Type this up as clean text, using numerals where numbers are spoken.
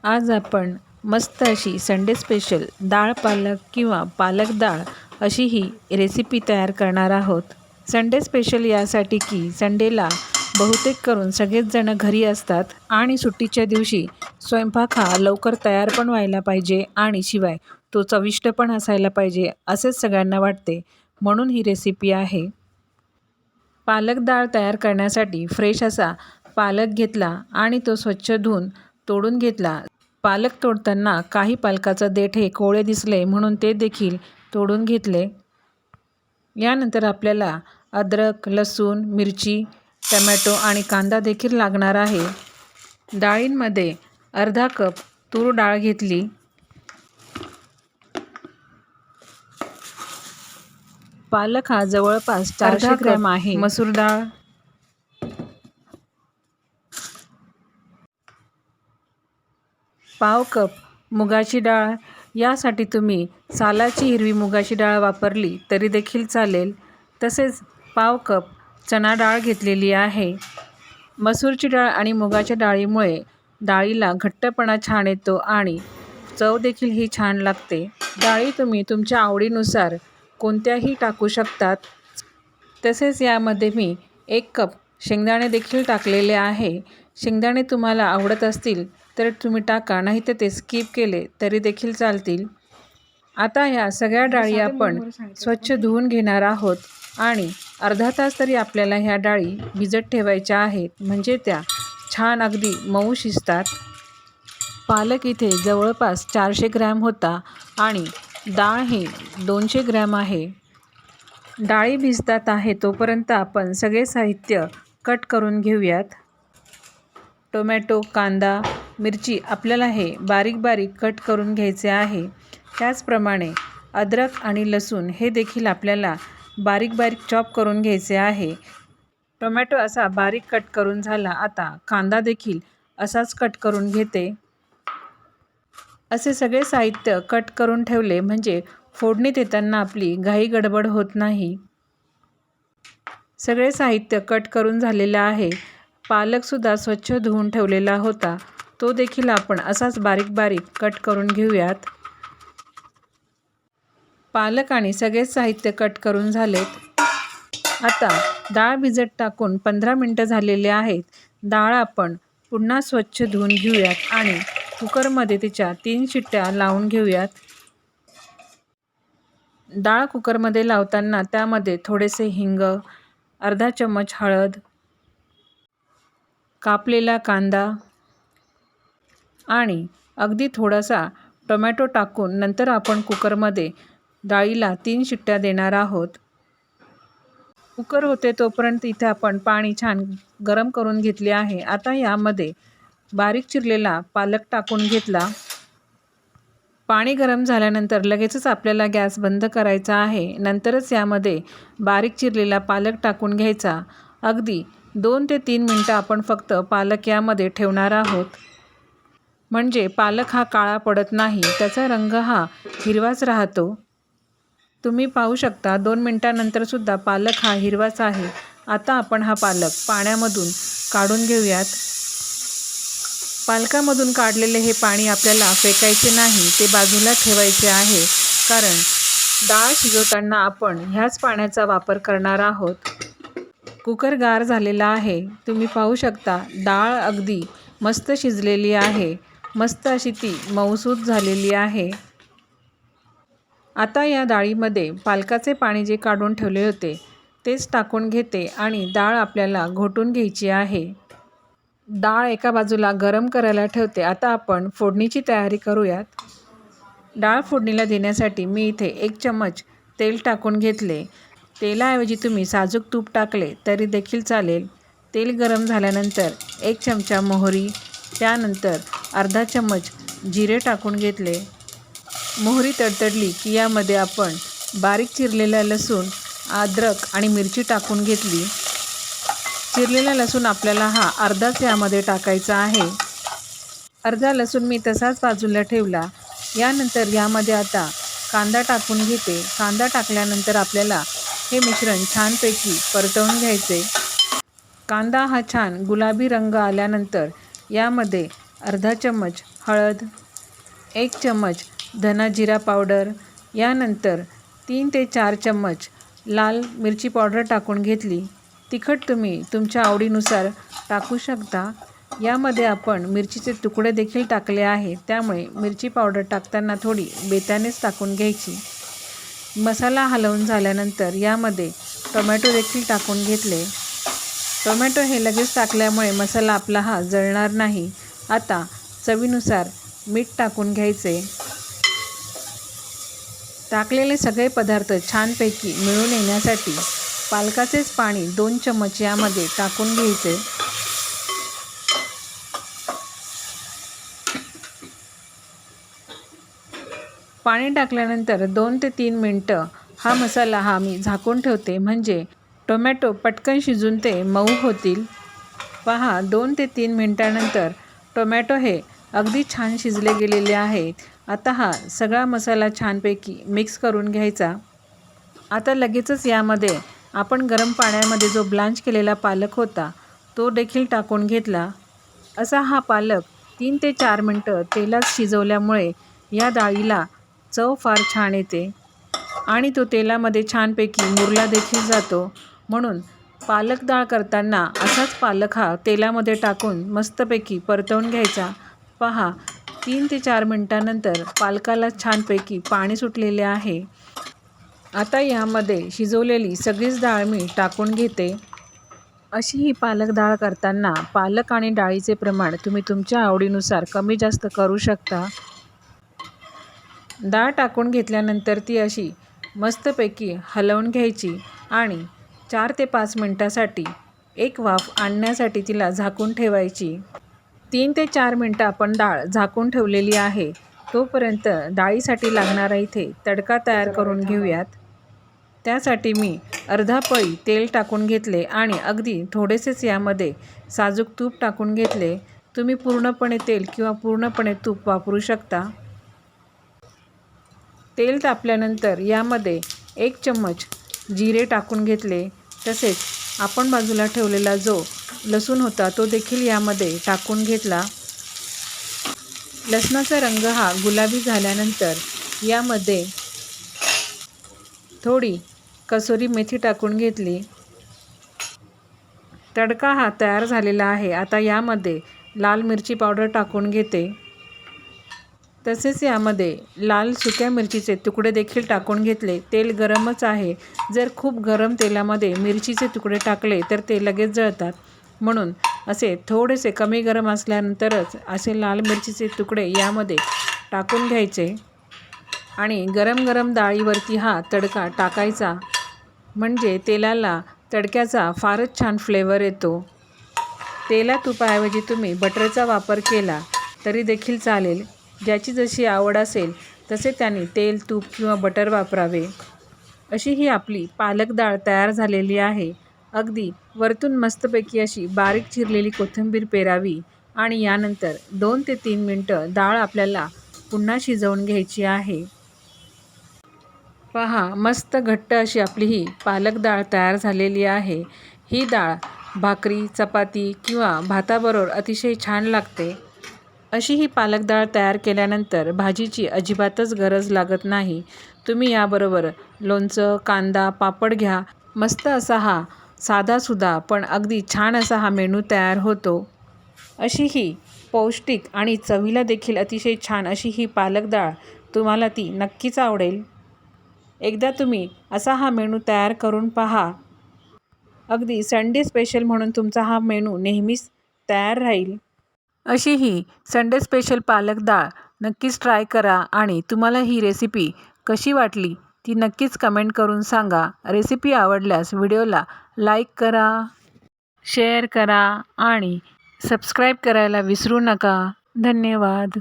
आज आपण मस्त अशी संडे स्पेशल डाळ पालक किंवा पालक डाळ अशी ही रेसिपी तयार करणार आहोत। संडे स्पेशल यासाठी की संडेला बहुतेक करून सगळेच जण घरी असतात आणि सुट्टीच्या दिवशी स्वयंपाक हा लवकर तयार पण व्हायला पाहिजे आणि शिवाय तो चविष्ट पण असायला पाहिजे असेच सगळ्यांना वाटते, म्हणून ही रेसिपी आहे। पालक डाळ तयार करण्यासाठी फ्रेश असा पालक घेतला आणि तो स्वच्छ धुवून तोडून घेतला। पालक तोडताना काही पालकाचं देठ हे कोवळे दिसले म्हणून ते देखील तोडून घेतले। यानंतर आपल्याला अद्रक, लसूण, मिरची, टमॅटो आणि कांदा देखील लागणार आहे। डाळींमध्ये अर्धा कप तूर डाळ घेतली, पालक हा जवळपास 400 ग्रॅम आहे, मसूर डाळ, पाव कप मुगाची डाळ, यासाठी तुम्ही सालाची हिरवी मुगाची डाळ वापरली तरी देखील चालेल। तसेच पाव कप चणा डाळ घेतलेली आहे। मसूरची डाळ आणि मुगाच्या डाळीमुळे डाळीला घट्टपणा छान येतो आणि चव देखील ही छान लागते। डाळी तुम्ही तुमच्या आवडीनुसार कोणत्याही टाकू शकतात। तसेच यामध्ये मी 1 कप शेंगदाणे देखील टाकलेले आहे। शेंगदाणे तुम्हाला आवडत असतील तर तुम्ही टाका, नाही तर ते स्किप केले तरी देखील चालतील। आता ह्या सगळ्या डाळी आपण स्वच्छ धुवून घेणार आहोत आणि अर्धा तास तरी आपल्याला ह्या डाळी भिजत ठेवायच्या आहेत, म्हणजे त्या छान अगदी मऊ शिजतात। पालक इथे जवळपास 400 ग्रॅम होता आणि डाळ ही 200 ग्रॅम आहे। डाळी भिजतात आहे तोपर्यंत आपण सगळे साहित्य कट करून घेऊयात। टोमॅटो, कांदा, मिरची आपल्याला हे बारीक बारीक कट करून घ्यायचे आहे। त्याचप्रमाणे अद्रक आणि लसूण हे देखील आपल्याला बारीक बारीक चॉप करून घ्यायचे आहे। टोमॅटो असा बारीक कट करून झाला, आता कांदा देखील असाच कट करून घेते। असे सगळे साहित्य कट करून ठेवले म्हणजे फोडणीत येताना आपली घाई गडबड होत नाही। सगळे साहित्य कट करून झालेलं आहे। पालकसुद्धा स्वच्छ धुवून ठेवलेला होता, तो देखील आपण असाच बारीक बारीक कट करून घेऊयात। पालक आणि सगळेच साहित्य कट करून झालेत। आता डाळ भिजत टाकून 15 मिनटं झालेले आहेत। डाळ आपण पुन्हा स्वच्छ धुवून घेऊयात आणि कुकरमध्ये तिच्या 3 शिट्ट्या लावून घेऊयात। डाळ कुकरमध्ये लावताना त्यामध्ये थोडेसे हिंग, अर्धा चम्मच हळद, कापलेला कांदा आणि अगदी थोडासा टोमॅटो टाकून नंतर आपण कुकरमध्ये डाळीला 3 शिट्ट्या देणार आहोत। कुकर होते तोपर्यंत इथे आपण पाणी छान गरम करून घेतले आहे। आता यामध्ये बारीक चिरलेला पालक टाकून घेतला। पाणी गरम झाल्यानंतर लगेचच आपल्याला गॅस बंद करायचा आहे। नंतरच यामध्ये बारीक चिरलेला पालक टाकून घ्यायचा। अगदी 2 ते 3 मिनटं आपण फक्त पालक यामध्ये ठेवणार आहोत, म्हणजे पालक हा काळा पडत नाही, त्याचा रंग हा हिरवाच राहतो। तुम्ही पाहू शकता 2 मिनटानंतर सुद्धा पालक हा हिरवाच आहे। आता आपण हा पालक पाण्यामधून काढून घेऊयात। पालकामधून काढलेले हे पाणी आपल्याला फेकायचे नाही, ते बाजूला ठेवायचे आहे, कारण डाळ शिजवताना आपण ह्याच पाण्याचा वापर करणार आहोत। कुकर गार झालेला आहे, तुम्ही पाहू शकता डाळ अगदी मस्त शिजलेली आहे, मस्त अशी ती मऊसूत झालेली आहे। आता या डाळीमध्ये पालकाचे पाणी जे काढून ठेवले होते तेच टाकून घेते आणि डाळ आपल्याला घोटून घ्यायची आहे। डाळ एका बाजूला गरम करायला ठेवते। आता आपण फोडणीची तयारी करूयात। डाळ फोडणीला देण्यासाठी मी इथे 1 चम्मच तेल टाकून घेतले। तेलाऐवजी तुम्ही साजूक तूप टाकले तरी देखील चालेल। तेल गरम झाल्यानंतर 1 चमचा मोहरी, त्यानंतर अर्धा चम्मच जिरे टाकून घेतले। मोहरी तडतडली की यामध्ये आपण बारीक चिरलेला लसूण, अद्रक आणि मिरची टाकून घेतली। चिरलेला लसूण आपल्याला हा अर्धाच यामध्ये टाकायचा आहे। अर्धा लसूण मी तसाच बाजूला ठेवला। यानंतर यामध्ये आता कांदा टाकून घेते। कांदा टाकल्यानंतर आपल्याला हे मिश्रण छानपैकी परतवून घ्यायचे। कांदा हा छान गुलाबी रंग आल्यानंतर यामध्ये अर्धा चम्मच हळद, 1 चम्मच धना जिरा पावडर, यानंतर 3 ते 4 चम्मच लाल मिरची पावडर टाकून घेतली. तिखट तुम्ही तुमच्या आवडीनुसार टाकू शकता. यामध्ये आपण मिरचीचे तुकडे देखील टाकले आहे, त्यामुळे मिरची पावडर टाकताना थोडी बेतानेच टाकून घ्यायची. मसाला हलवून झाल्यानंतर यामध्ये टोमॅटो देखील टाकून घेतले. टोमॅटो हे लगेच टाकल्यामुळे मसाला आपला हा जळणार नाही. आता चवीनुसार मीठ टाकून घ्यायचे. टाकलेले सगळे पदार्थ छानपैकी मिळून येण्यासाठी पालकाचेच पाणी 2 चम्मच यामध्ये टाकून घ्यायचे. पाणी टाकल्यानंतर 2 ते 3 मिनटं हा मसाला मी झाकून ठेवते, म्हणजे टोमॅटो पटकन शिजून ते मऊ होतील. पहा, 2 ते 3 मिनटानंतर टोमॅटो हे अगदी छान शिजले गेलेले आहेत. आता हा सगळा मसाला छानपैकी मिक्स करून घ्यायचा. आता लगेचच यामध्ये आपण गरम पाण्यामध्ये जो ब्लांच केलेला पालक होता तो देखील टाकून घेतला. असा हा पालक 3 ते 4 मिनटं तेलात शिजवल्यामुळे या डाळीला चव फार छान येते आणि तो तेलामध्ये छानपैकी मुरला देखील जातो. म्हणून पालक डाळ करताना असाच पालक हा तेलामध्ये टाकून मस्तपैकी परतवून घ्यायचा. पहा, 3 ते 4 मिनटानंतर पालकाला छानपैकी पाणी सुटलेले आहे. आता यामध्ये शिजवलेली सगळीच डाळ मी टाकून घेते. अशी ही पालक डाळ करताना पालक आणि डाळीचे प्रमाण तुम्ही तुमच्या आवडीनुसार कमी जास्त करू शकता. डाळ टाकून घेतल्यानंतर ती अशी मस्तपैकी हलवून घ्यायची आणि 4 ते 5 मिनटासाठी एक वाफ आणण्यासाठी तिला झाकून ठेवायची. 3 ते 4 मिनटं आपण डाळ झाकून ठेवलेली आहे. तोपर्यंत डाळीसाठी लागणारा इथे तडका तयार करून घेऊयात. त्यासाठी मी अर्धा पळी तेल टाकून घेतले आणि अगदी थोडेसेच यामध्ये साजूक तूप टाकून घेतले. तुम्ही पूर्णपणे तेल किंवा पूर्णपणे तूप वापरू शकता. तेल तापल्यानंतर यामध्ये 1 चम्मच जिरे टाकून घेतले. तसेच आपण बाजूला ठेवलेला जो लसूण होता तो देखील यामध्ये टाकून घेतला. लसणाचा रंग हा गुलाबी झाल्यानंतर यामध्ये थोडी कसुरी मेथी टाकून घेतली. तडका हा तयार झालेला आहे. आता यामध्ये लाल मिरची पावडर टाकून घेते. तसेच यामध्ये लाल सुक्या मिरचीचे तुकडे देखील टाकून घेतले. तेल गरमच आहे. जर खूप गरम तेलामध्ये मिरचीचे तुकडे टाकले तर ते लगेच जळतात. म्हणून असे थोडेसे कमी गरम असल्यानंतरच असे लाल मिरचीचे तुकडे यामध्ये टाकून घ्यायचे आणि गरम गरम डाळीवरती हा तडका टाकायचा, म्हणजे तेलाला तडक्याचा फारच छान फ्लेवर येतो. तेला तुपाऐवजी तुम्ही बटरचा वापर केला तरी देखील चालेल. ज्याची जशी आवड असेल तसे त्यांनी तेल, तूप किंवा बटर वापरावे. अशी ही आपली पालक डाळ तयार झालेली आहे. अगदी वरतून मस्तपैकी अशी बारीक चिरलेली कोथिंबीर पेरावी आणि यानंतर 2 ते 3 मिनटं डाळ आपल्याला पुन्हा शिजवून घ्यायची आहे. पहा, मस्त घट्ट अशी आपली ही पालक डाळ तयार झालेली आहे. ही डाळ भाकरी, चपाती किंवा भाताबरोबर अतिशय छान लागते. अशी ही पालक डाळ तयार केल्यानंतर भाजीची अजिबातच गरज लागत नाही. तुम्ही याबरोबर लोणचं, कांदा, पापड घ्या. मस्त असा हा साधासुधा पण अगदी छान असा हा मेनू तयार होतो. अशी ही पौष्टिक आणि चवीला देखील अतिशय छान अशी ही पालक डाळ तुम्हाला ती नक्कीच आवडेल. एकदा तुम्ही असा हा मेनू तयार करून पहा. अगदी संडे स्पेशल म्हणून तुमचा हा मेनू नेहमीच तयार राहील. अशी ही संडे स्पेशल पालक डाळ नक्कीच ट्राय करा आणि तुम्हाला ही रेसिपी कशी वाटली ती नक्कीच कमेंट करून सांगा. रेसिपी आवडल्यास व्हिडिओला लाईक करा, शेअर करा आणि सबस्क्राईब करायला विसरू नका. धन्यवाद.